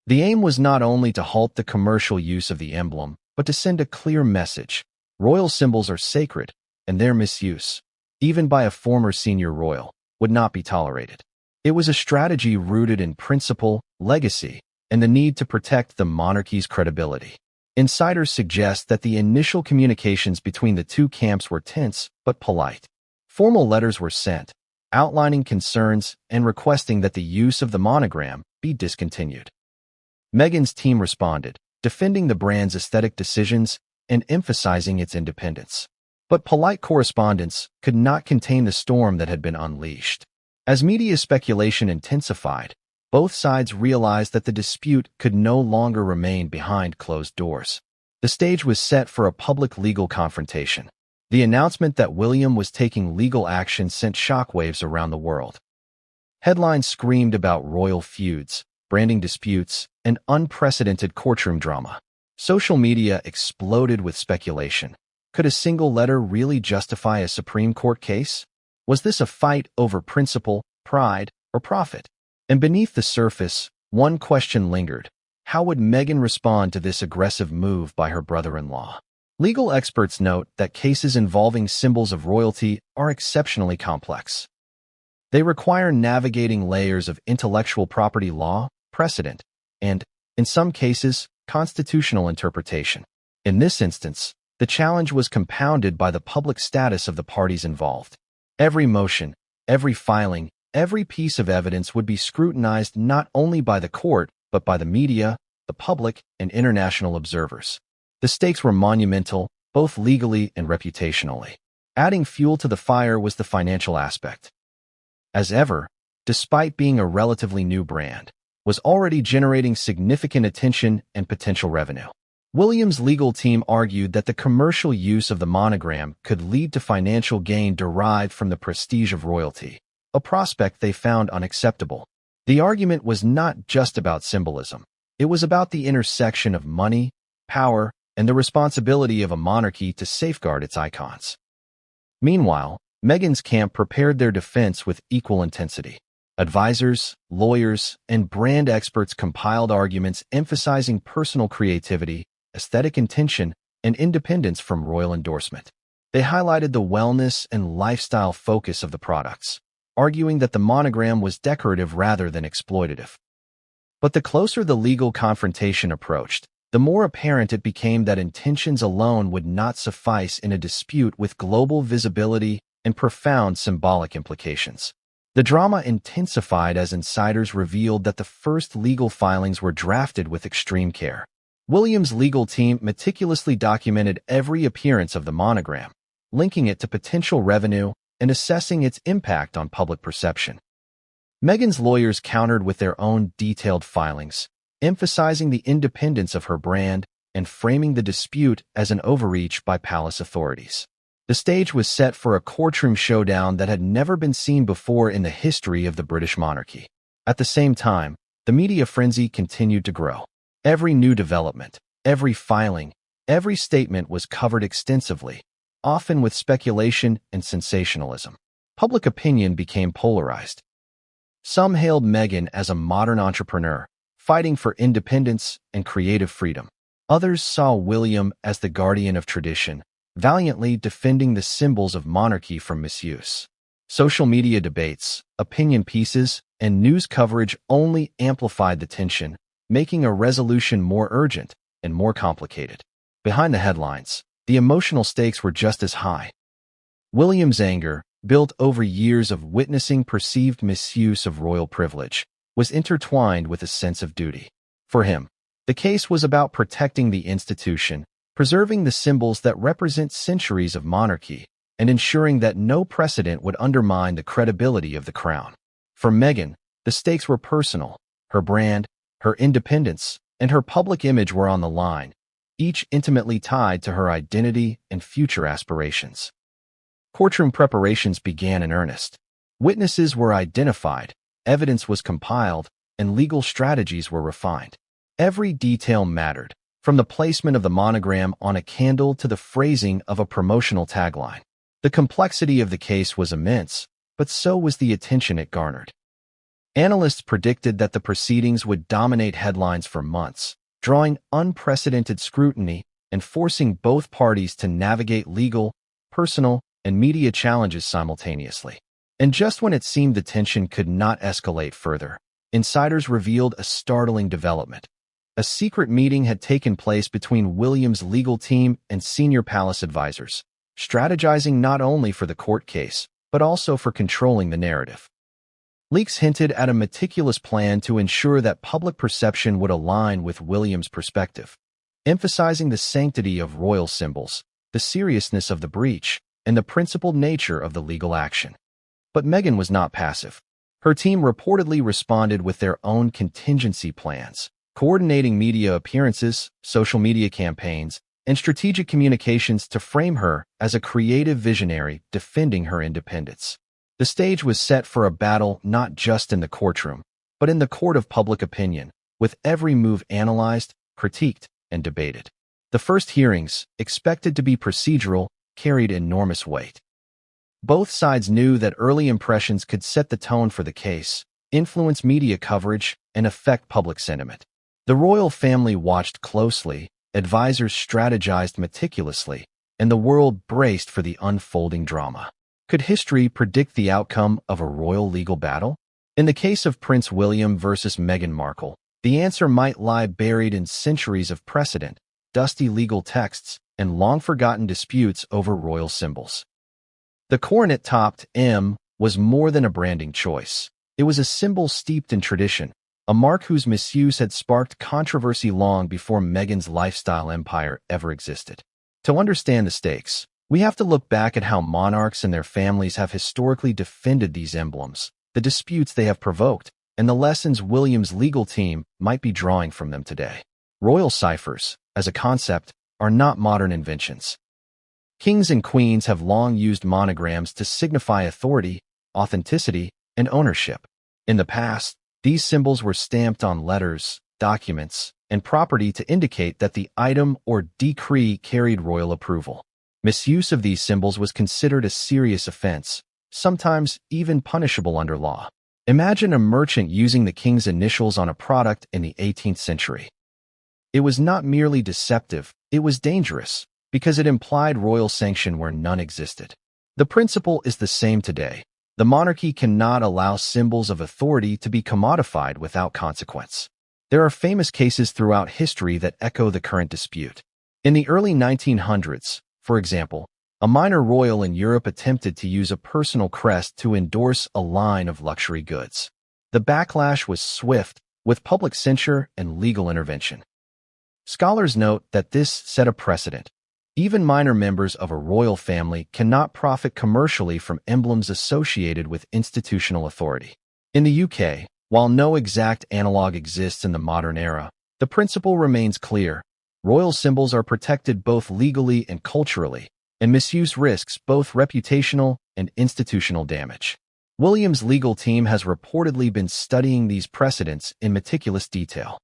The aim was not only to halt the commercial use of the emblem, but to send a clear message. Royal symbols are sacred, and their misuse, even by a former senior royal, would not be tolerated. It was a strategy rooted in principle, legacy, and the need to protect the monarchy's credibility. Insiders suggest that the initial communications between the two camps were tense but polite. Formal letters were sent, outlining concerns and requesting that the use of the monogram be discontinued. Meghan's team responded, defending the brand's aesthetic decisions and emphasizing its independence. But polite correspondence could not contain the storm that had been unleashed. As media speculation intensified, both sides realized that the dispute could no longer remain behind closed doors. The stage was set for a public legal confrontation. The announcement that William was taking legal action sent shockwaves around the world. Headlines screamed about royal feuds, branding disputes, and unprecedented courtroom drama. Social media exploded with speculation. Could a single letter really justify a Supreme Court case? Was this a fight over principle, pride, or profit? And beneath the surface, one question lingered. How would Meghan respond to this aggressive move by her brother-in-law? Legal experts note that cases involving symbols of royalty are exceptionally complex. They require navigating layers of intellectual property law, precedent, and, in some cases, constitutional interpretation. In this instance, the challenge was compounded by the public status of the parties involved. Every motion, every filing, every piece of evidence would be scrutinized not only by the court, but by the media, the public, and international observers. The stakes were monumental, both legally and reputationally. Adding fuel to the fire was the financial aspect. As ever, despite being a relatively new brand, was already generating significant attention and potential revenue. William's legal team argued that the commercial use of the monogram could lead to financial gain derived from the prestige of royalty, a prospect they found unacceptable. The argument was not just about symbolism. It was about the intersection of money, power, and the responsibility of a monarchy to safeguard its icons. Meanwhile, Meghan's camp prepared their defense with equal intensity. Advisors, lawyers, and brand experts compiled arguments emphasizing personal creativity, aesthetic intention, and independence from royal endorsement. They highlighted the wellness and lifestyle focus of the products, arguing that the monogram was decorative rather than exploitative. But the closer the legal confrontation approached, the more apparent it became that intentions alone would not suffice in a dispute with global visibility and profound symbolic implications. The drama intensified as insiders revealed that the first legal filings were drafted with extreme care. William's legal team meticulously documented every appearance of the monogram, linking it to potential revenue and assessing its impact on public perception. Meghan's lawyers countered with their own detailed filings, emphasizing the independence of her brand and framing the dispute as an overreach by palace authorities. The stage was set for a courtroom showdown that had never been seen before in the history of the British monarchy. At the same time, the media frenzy continued to grow. Every new development, every filing, every statement was covered extensively, often with speculation and sensationalism. Public opinion became polarized. Some hailed Meghan as a modern entrepreneur, fighting for independence and creative freedom. Others saw William as the guardian of tradition, valiantly defending the symbols of monarchy from misuse. Social media debates, opinion pieces, and news coverage only amplified the tension, making a resolution more urgent and more complicated. Behind the headlines, the emotional stakes were just as high. William's anger, built over years of witnessing perceived misuse of royal privilege, was intertwined with a sense of duty. For him, The case was about protecting the institution, preserving the symbols that represent centuries of monarchy, and ensuring that no precedent would undermine the credibility of the crown. For Meghan, the stakes were personal. Her brand, her independence, and her public image were on the line, each intimately tied to her identity and future aspirations. Courtroom preparations began in earnest. Witnesses were identified, evidence was compiled, and legal strategies were refined. Every detail mattered, from the placement of the monogram on a candle to the phrasing of a promotional tagline. The complexity of the case was immense, but so was the attention it garnered. Analysts predicted that the proceedings would dominate headlines for months, drawing unprecedented scrutiny and forcing both parties to navigate legal, personal, and media challenges simultaneously. And just when it seemed the tension could not escalate further, insiders revealed a startling development. A secret meeting had taken place between William's legal team and senior palace advisors, strategizing not only for the court case, but also for controlling the narrative. Leaks hinted at a meticulous plan to ensure that public perception would align with William's perspective, emphasizing the sanctity of royal symbols, the seriousness of the breach, and the principled nature of the legal action. But Meghan was not passive. Her team reportedly responded with their own contingency plans, coordinating media appearances, social media campaigns, and strategic communications to frame her as a creative visionary defending her independence. The stage was set for a battle not just in the courtroom, but in the court of public opinion, with every move analyzed, critiqued, and debated. The first hearings, expected to be procedural, carried enormous weight. Both sides knew that early impressions could set the tone for the case, influence media coverage, and affect public sentiment. The royal family watched closely, advisors strategized meticulously, and the world braced for the unfolding drama. Could history predict the outcome of a royal legal battle? In the case of Prince William versus Meghan Markle, the answer might lie buried in centuries of precedent, dusty legal texts, and long-forgotten disputes over royal symbols. The coronet topped M was more than a branding choice. It was a symbol steeped in tradition, a mark whose misuse had sparked controversy long before Meghan's lifestyle empire ever existed. To understand the stakes, we have to look back at how monarchs and their families have historically defended these emblems, the disputes they have provoked, and the lessons William's legal team might be drawing from them today. Royal ciphers, as a concept, are not modern inventions. Kings and queens have long used monograms to signify authority, authenticity, and ownership. In the past, these symbols were stamped on letters, documents, and property to indicate that the item or decree carried royal approval. Misuse of these symbols was considered a serious offense, sometimes even punishable under law. Imagine a merchant using the king's initials on a product in the 18th century. It was not merely deceptive, it was dangerous, because it implied royal sanction where none existed. The principle is the same today. The monarchy cannot allow symbols of authority to be commodified without consequence. There are famous cases throughout history that echo the current dispute. In the early 1900s, for example, a minor royal in Europe attempted to use a personal crest to endorse a line of luxury goods. The backlash was swift, with public censure and legal intervention. Scholars note that this set a precedent. Even minor members of a royal family cannot profit commercially from emblems associated with institutional authority. In the UK, while no exact analog exists in the modern era, the principle remains clear. Royal symbols are protected both legally and culturally, and misuse risks both reputational and institutional damage. William's legal team has reportedly been studying these precedents in meticulous detail.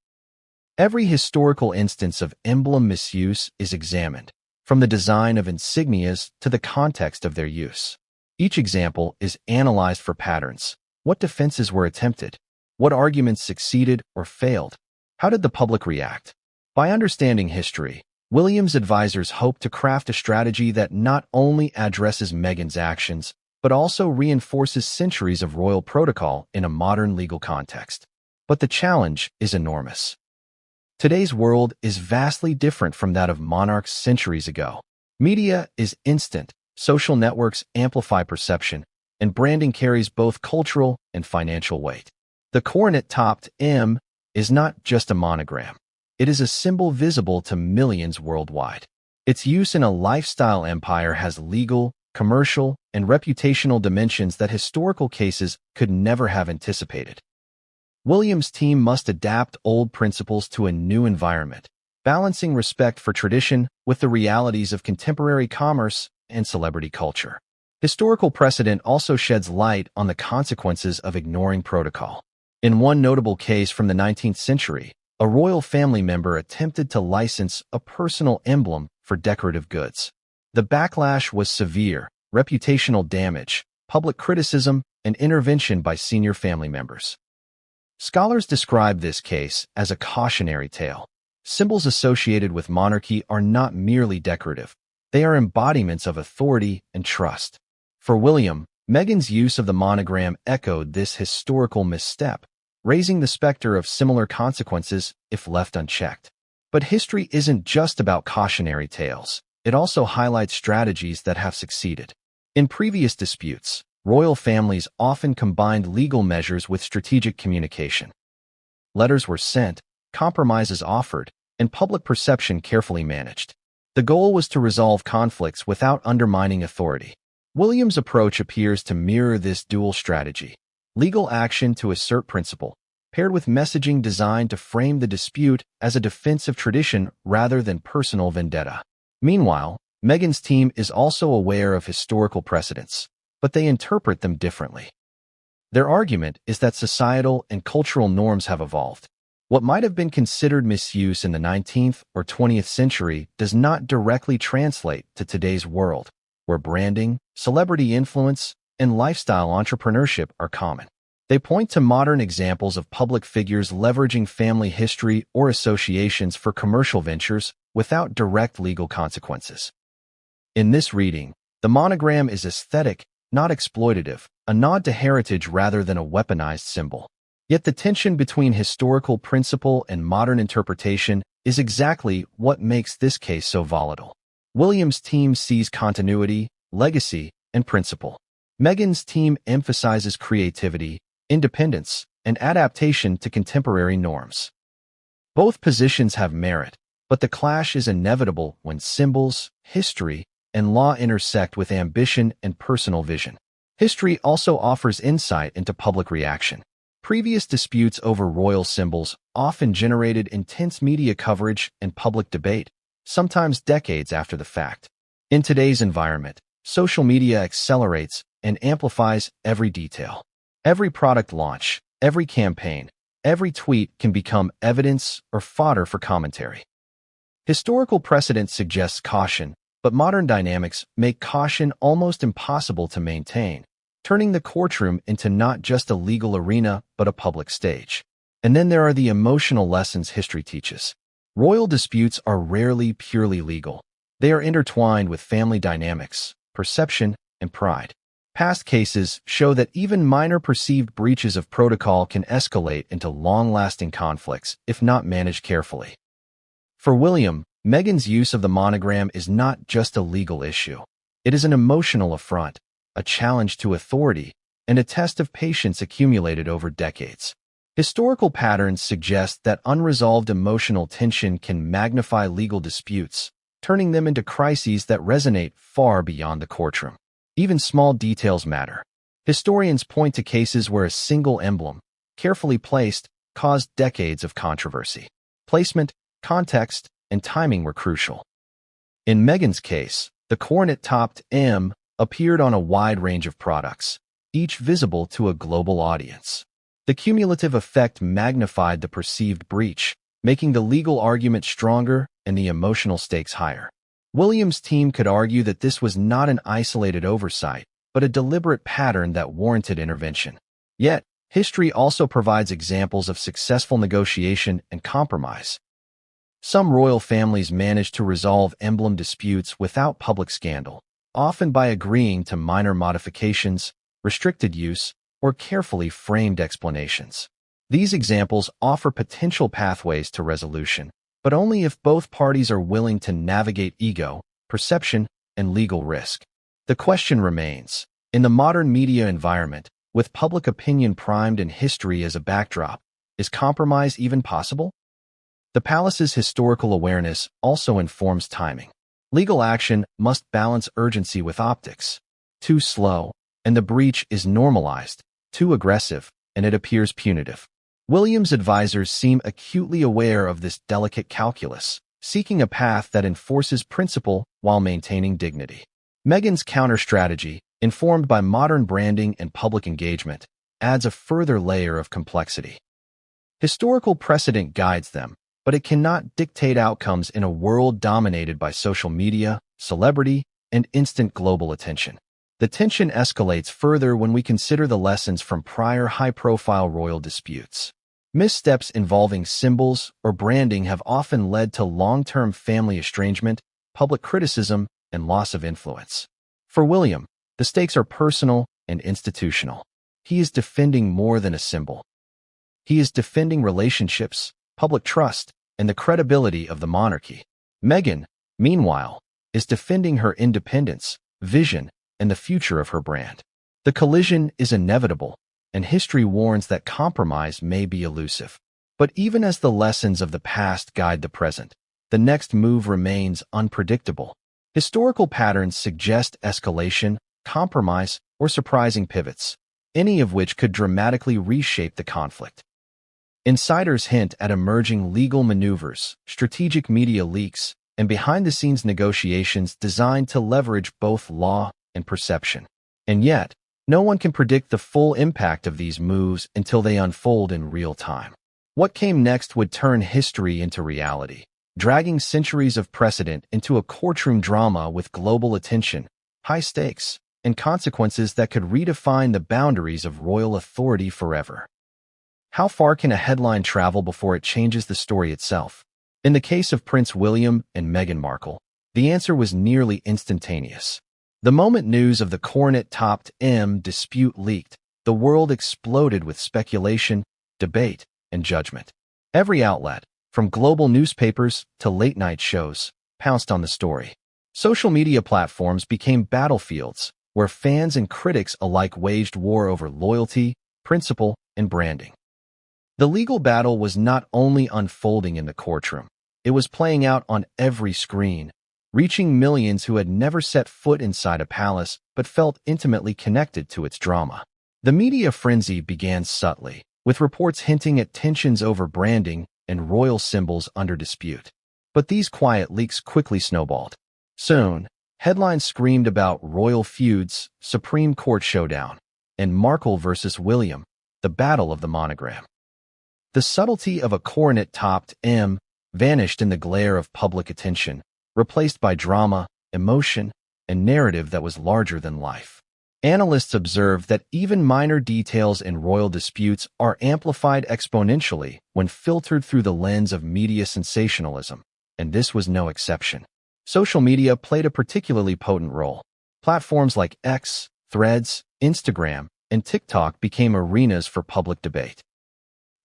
Every historical instance of emblem misuse is examined, from the design of insignias to the context of their use. Each example is analyzed for patterns. What defenses were attempted? What arguments succeeded or failed? How did the public react? By understanding history, William's advisors hope to craft a strategy that not only addresses Meghan's actions, but also reinforces centuries of royal protocol in a modern legal context. But the challenge is enormous. Today's world is vastly different from that of monarchs centuries ago. Media is instant, social networks amplify perception, and branding carries both cultural and financial weight. The coronet-topped M is not just a monogram. it is a symbol visible to millions worldwide. Its use in a lifestyle empire has legal, commercial, and reputational dimensions that historical cases could never have anticipated. Williams' team must adapt old principles to a new environment, balancing respect for tradition with the realities of contemporary commerce and celebrity culture. Historical precedent also sheds light on the consequences of ignoring protocol. In one notable case from the 19th century, a royal family member attempted to license a personal emblem for decorative goods. The backlash was severe: reputational damage, public criticism, and intervention by senior family members. Scholars describe this case as a cautionary tale. Symbols associated with monarchy are not merely decorative. They are embodiments of authority and trust. For William, Meghan's use of the monogram echoed this historical misstep, raising the specter of similar consequences if left unchecked. But history isn't just about cautionary tales. It also highlights strategies that have succeeded. In previous disputes, royal families often combined legal measures with strategic communication. Letters were sent, compromises offered, and public perception carefully managed. The goal was to resolve conflicts without undermining authority. William's approach appears to mirror this dual strategy: legal action to assert principle, paired with messaging designed to frame the dispute as a defense of tradition rather than personal vendetta. Meanwhile, Meghan's team is also aware of historical precedents, but they interpret them differently. Their argument is that societal and cultural norms have evolved. What might have been considered misuse in the 19th or 20th century does not directly translate to today's world, where branding, celebrity influence, and lifestyle entrepreneurship are common. They point to modern examples of public figures leveraging family history or associations for commercial ventures without direct legal consequences. In this reading, the monogram is aesthetic, not exploitative, a nod to heritage rather than a weaponized symbol. Yet the tension between historical principle and modern interpretation is exactly what makes this case so volatile. Williams' team sees continuity, legacy, and principle. Meghan's team emphasizes creativity, independence, and adaptation to contemporary norms. Both positions have merit, but the clash is inevitable when symbols, history, and law intersect with ambition and personal vision. History also offers insight into public reaction. Previous disputes over royal symbols often generated intense media coverage and public debate, sometimes decades after the fact. In today's environment, social media accelerates and amplifies every detail. Every product launch, every campaign, every tweet can become evidence or fodder for commentary. Historical precedent suggests caution, but modern dynamics make caution almost impossible to maintain, turning the courtroom into not just a legal arena but a public stage. And then there are the emotional lessons history teaches. Royal disputes are rarely purely legal. They are intertwined with family dynamics, perception, and pride. Past cases show that even minor perceived breaches of protocol can escalate into long-lasting conflicts if not managed carefully. For William, Meghan's use of the monogram is not just a legal issue. It is an emotional affront, a challenge to authority, and a test of patience accumulated over decades. Historical patterns suggest that unresolved emotional tension can magnify legal disputes, turning them into crises that resonate far beyond the courtroom. Even small details matter. Historians point to cases where a single emblem, carefully placed, caused decades of controversy. Placement, context, and timing were crucial. In Meghan's case, the coronet-topped M appeared on a wide range of products, each visible to a global audience. The cumulative effect magnified the perceived breach, making the legal argument stronger and the emotional stakes higher. Williams' team could argue that this was not an isolated oversight, but a deliberate pattern that warranted intervention. Yet, history also provides examples of successful negotiation and compromise. Some royal families managed to resolve emblem disputes without public scandal, often by agreeing to minor modifications, restricted use, or carefully framed explanations. These examples offer potential pathways to resolution, but only if both parties are willing to navigate ego, perception, and legal risk. The question remains, in the modern media environment, with public opinion primed and history as a backdrop, is compromise even possible? The palace's historical awareness also informs timing. Legal action must balance urgency with optics. Too slow, and the breach is normalized. Too aggressive, and it appears punitive. William's advisors seem acutely aware of this delicate calculus, seeking a path that enforces principle while maintaining dignity. Meghan's counter-strategy, informed by modern branding and public engagement, adds a further layer of complexity. Historical precedent guides them, but it cannot dictate outcomes in a world dominated by social media, celebrity, and instant global attention. The tension escalates further when we consider the lessons from prior high-profile royal disputes. Missteps involving symbols or branding have often led to long-term family estrangement, public criticism, and loss of influence. For William, the stakes are personal and institutional. He is defending more than a symbol. He is defending relationships, public trust, and the credibility of the monarchy. Meghan, meanwhile, is defending her independence, vision, and the future of her brand. The collision is inevitable, and history warns that compromise may be elusive. But even as the lessons of the past guide the present, the next move remains unpredictable. Historical patterns suggest escalation, compromise, or surprising pivots, any of which could dramatically reshape the conflict. Insiders hint at emerging legal maneuvers, strategic media leaks, and behind-the-scenes negotiations designed to leverage both law and perception. And yet, no one can predict the full impact of these moves until they unfold in real time. What came next would turn history into reality, dragging centuries of precedent into a courtroom drama with global attention, high stakes, and consequences that could redefine the boundaries of royal authority forever. How far can a headline travel before it changes the story itself? In the case of Prince William and Meghan Markle, the answer was nearly instantaneous. The moment news of the coronet-topped M dispute leaked, the world exploded with speculation, debate, and judgment. Every outlet, from global newspapers to late-night shows, pounced on the story. Social media platforms became battlefields where fans and critics alike waged war over loyalty, principle, and branding. The legal battle was not only unfolding in the courtroom, it was playing out on every screen, reaching millions who had never set foot inside a palace but felt intimately connected to its drama. The media frenzy began subtly, with reports hinting at tensions over branding and royal symbols under dispute. But these quiet leaks quickly snowballed. Soon, headlines screamed about royal feuds, Supreme Court showdown, and Markle versus William, the battle of the monogram. The subtlety of a coronet-topped M vanished in the glare of public attention, replaced by drama, emotion, and narrative that was larger than life. Analysts observed that even minor details in royal disputes are amplified exponentially when filtered through the lens of media sensationalism, and this was no exception. Social media played a particularly potent role. Platforms like X, Threads, Instagram, and TikTok became arenas for public debate.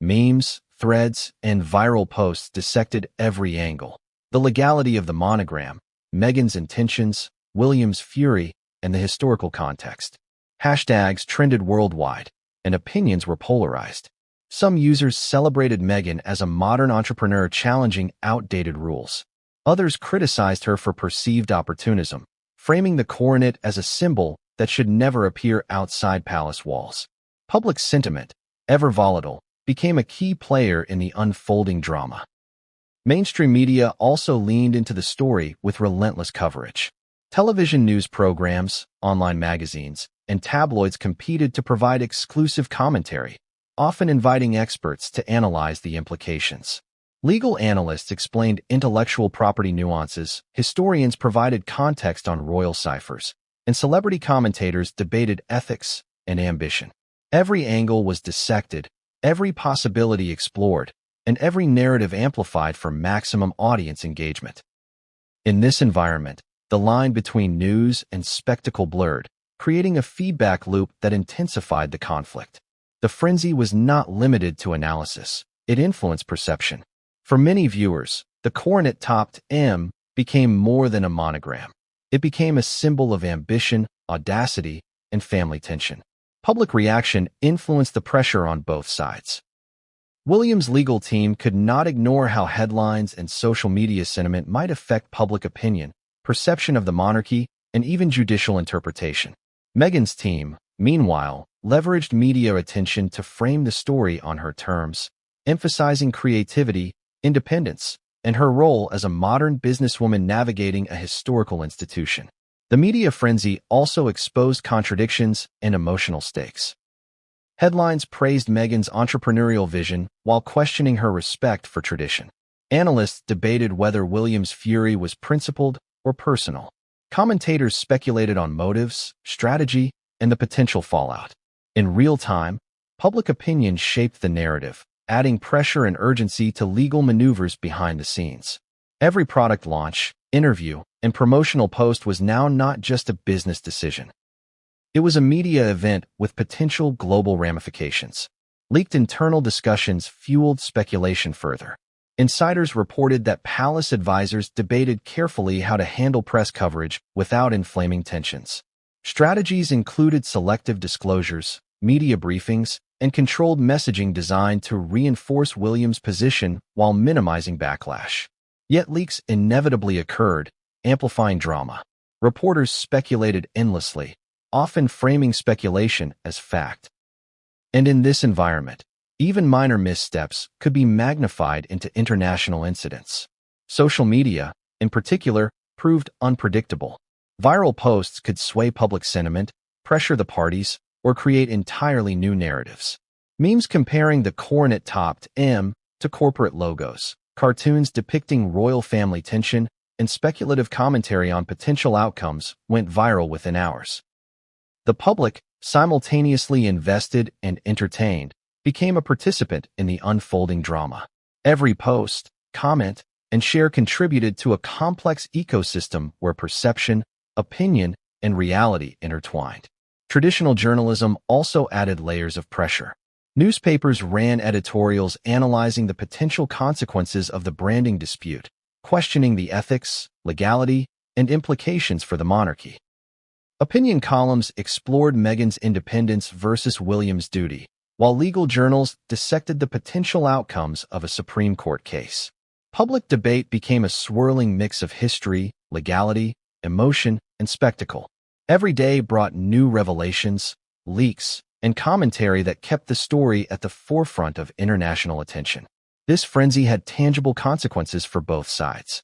Memes, threads, and viral posts dissected every angle. The legality of the monogram, Meghan's intentions, William's fury, and the historical context. Hashtags trended worldwide, and opinions were polarized. Some users celebrated Meghan as a modern entrepreneur challenging outdated rules. Others criticized her for perceived opportunism, framing the coronet as a symbol that should never appear outside palace walls. Public sentiment, ever volatile, became a key player in the unfolding drama. Mainstream media also leaned into the story with relentless coverage. Television news programs, online magazines, and tabloids competed to provide exclusive commentary, often inviting experts to analyze the implications. Legal analysts explained intellectual property nuances, historians provided context on royal ciphers, and celebrity commentators debated ethics and ambition. Every angle was dissected, every possibility explored, and every narrative amplified for maximum audience engagement. In this environment, the line between news and spectacle blurred, creating a feedback loop that intensified the conflict. The frenzy was not limited to analysis, it influenced perception. For many viewers, the coronet-topped M became more than a monogram. It became a symbol of ambition, audacity, and family tension. Public reaction influenced the pressure on both sides. Williams' legal team could not ignore how headlines and social media sentiment might affect public opinion, perception of the monarchy, and even judicial interpretation. Meghan's team, meanwhile, leveraged media attention to frame the story on her terms, emphasizing creativity, independence, and her role as a modern businesswoman navigating a historical institution. The media frenzy also exposed contradictions and emotional stakes. Headlines praised Meghan's entrepreneurial vision while questioning her respect for tradition. Analysts debated whether Williams' fury was principled or personal. Commentators speculated on motives, strategy, and the potential fallout. In real time, public opinion shaped the narrative, adding pressure and urgency to legal maneuvers behind the scenes. Every product launch, interview, and promotional post was now not just a business decision. It was a media event with potential global ramifications. Leaked internal discussions fueled speculation further. Insiders reported that palace advisors debated carefully how to handle press coverage without inflaming tensions. Strategies included selective disclosures, media briefings, and controlled messaging designed to reinforce Williams' position while minimizing backlash. Yet leaks inevitably occurred, amplifying drama. Reporters speculated endlessly, often framing speculation as fact. And in this environment, even minor missteps could be magnified into international incidents. Social media, in particular, proved unpredictable. Viral posts could sway public sentiment, pressure the parties, or create entirely new narratives. Memes comparing the coronet-topped M to corporate logos, cartoons depicting royal family tension, and speculative commentary on potential outcomes went viral within hours. The public, simultaneously invested and entertained, became a participant in the unfolding drama. Every post, comment, and share contributed to a complex ecosystem where perception, opinion, and reality intertwined. Traditional journalism also added layers of pressure. Newspapers ran editorials analyzing the potential consequences of the branding dispute, questioning the ethics, legality, and implications for the monarchy. Opinion columns explored Meghan's independence versus William's duty, while legal journals dissected the potential outcomes of a Supreme Court case. Public debate became a swirling mix of history, legality, emotion, and spectacle. Every day brought new revelations, leaks, and commentary that kept the story at the forefront of international attention. This frenzy had tangible consequences for both sides.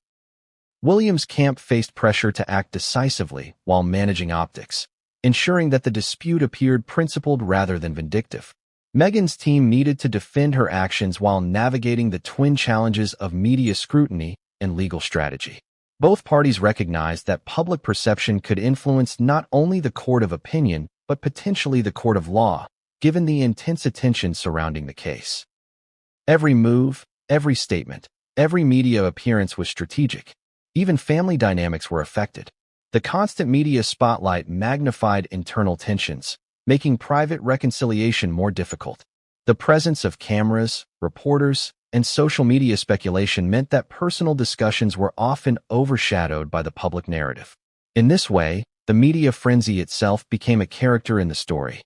Williams' camp faced pressure to act decisively while managing optics, ensuring that the dispute appeared principled rather than vindictive. Meghan's team needed to defend her actions while navigating the twin challenges of media scrutiny and legal strategy. Both parties recognized that public perception could influence not only the court of opinion, but potentially the court of law, given the intense attention surrounding the case. Every move, every statement, every media appearance was strategic. Even family dynamics were affected. The constant media spotlight magnified internal tensions, making private reconciliation more difficult. The presence of cameras, reporters, and social media speculation meant that personal discussions were often overshadowed by the public narrative. In this way, the media frenzy itself became a character in the story,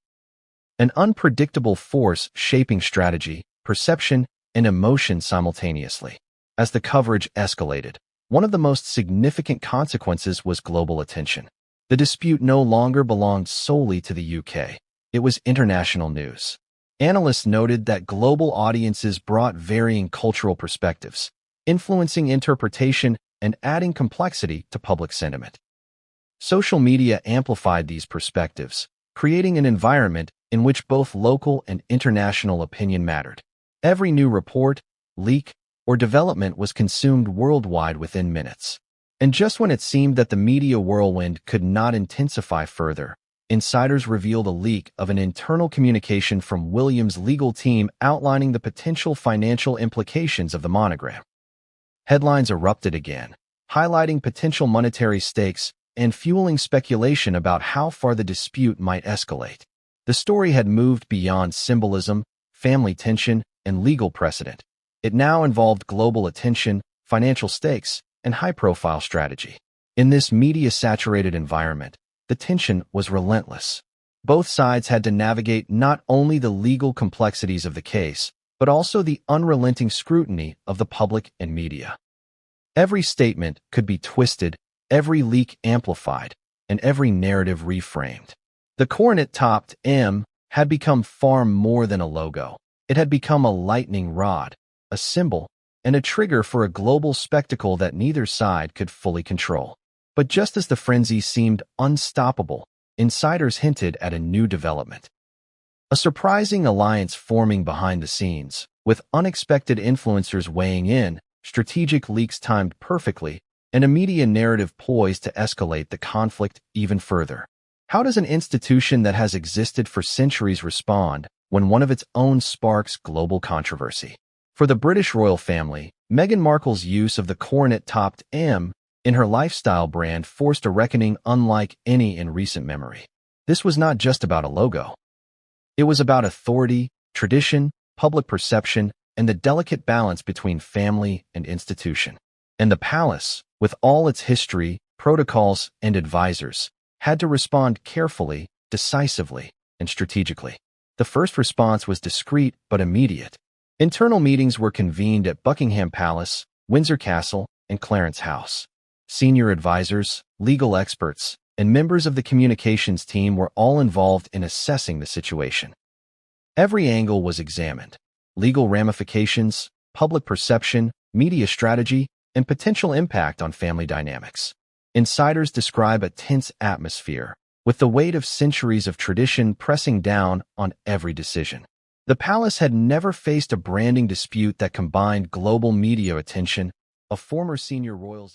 an unpredictable force shaping strategy, perception, and emotion simultaneously. As the coverage escalated, one of the most significant consequences was global attention. The dispute no longer belonged solely to the UK. It was international news. Analysts noted that global audiences brought varying cultural perspectives, influencing interpretation and adding complexity to public sentiment. Social media amplified these perspectives, creating an environment in which both local and international opinion mattered. Every new report, leak, or development was consumed worldwide within minutes. And just when it seemed that the media whirlwind could not intensify further, insiders revealed a leak of an internal communication from Williams' legal team outlining the potential financial implications of the monogram. Headlines erupted again, highlighting potential monetary stakes and fueling speculation about how far the dispute might escalate. The story had moved beyond symbolism, family tension, and legal precedent. It now involved global attention, financial stakes, and high-profile strategy. In this media-saturated environment, the tension was relentless. Both sides had to navigate not only the legal complexities of the case, but also the unrelenting scrutiny of the public and media. Every statement could be twisted, every leak amplified, and every narrative reframed. The coronet-topped M had become far more than a logo. It had become a lightning rod, a symbol, and a trigger for a global spectacle that neither side could fully control. But just as the frenzy seemed unstoppable, insiders hinted at a new development. A surprising alliance forming behind the scenes, with unexpected influencers weighing in, strategic leaks timed perfectly, and a media narrative poised to escalate the conflict even further. How does an institution that has existed for centuries respond when one of its own sparks global controversy? For the British royal family, Meghan Markle's use of the coronet-topped M in her lifestyle brand forced a reckoning unlike any in recent memory. This was not just about a logo. It was about authority, tradition, public perception, and the delicate balance between family and institution. And the palace, with all its history, protocols, and advisors, had to respond carefully, decisively, and strategically. The first response was discreet but immediate. Internal meetings were convened at Buckingham Palace, Windsor Castle, and Clarence House. Senior advisors, legal experts, and members of the communications team were all involved in assessing the situation. Every angle was examined: legal ramifications, public perception, media strategy, and potential impact on family dynamics. Insiders describe a tense atmosphere, with the weight of centuries of tradition pressing down on every decision. The palace had never faced a branding dispute that combined global media attention, a former senior royal's